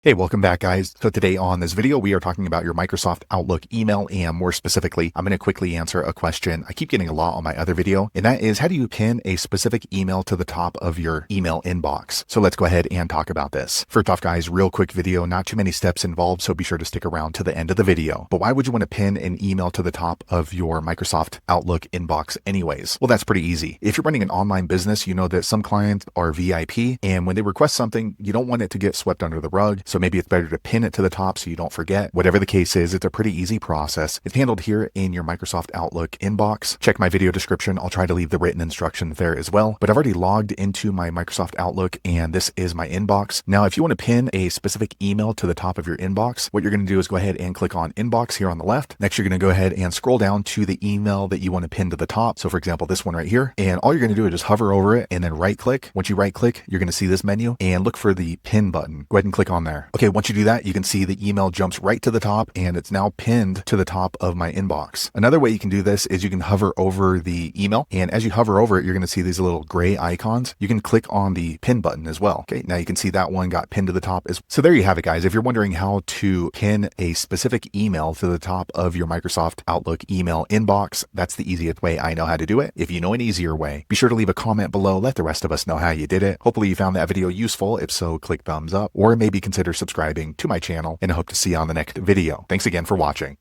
Hey, welcome back, guys. So today on this video, we are talking about your Microsoft Outlook email, and more specifically, I'm going to quickly answer a question I keep getting a lot on my other video, and that is, how do you pin a specific email to the top of your email inbox? So let's go ahead and talk about this. First off, guys, real quick video, not too many steps involved, so be sure to stick around to the end of the video. But why would you want to pin an email to the top of your Microsoft Outlook inbox anyways? Well, that's pretty easy. If you're running an online business, you know that some clients are VIP, and when they request something, you don't want it to get swept under the rug. So maybe it's better to pin it to the top so you don't forget. Whatever the case is, it's a pretty easy process. It's handled here in your Microsoft Outlook inbox. Check my video description. I'll try to leave the written instructions there as well. But I've already logged into my Microsoft Outlook, and this is my inbox. Now, if you want to pin a specific email to the top of your inbox, what you're going to do is go ahead and click on Inbox here on the left. Next, you're going to go ahead and scroll down to the email that you want to pin to the top. So for example, this one right here. And all you're going to do is just hover over it and then right click. Once you right click, you're going to see this menu and look for the pin button. Go ahead and click on there. Okay, once you do that, you can see the email jumps right to the top, and it's now pinned to the top of my inbox. Another way you can do this is you can hover over the email, and as you hover over it, you're going to see these little gray icons. You can click on the pin button as well. Okay, now you can see that one got pinned to the top. So there you have it, guys. If you're wondering how to pin a specific email to the top of your Microsoft Outlook email inbox, that's the easiest way I know how to do it. If you know an easier way, be sure to leave a comment below. Let the rest of us know how you did it. Hopefully you found that video useful. If so, click thumbs up, or maybe consider subscribing to my channel, and I hope to see you on the next video. Thanks again for watching.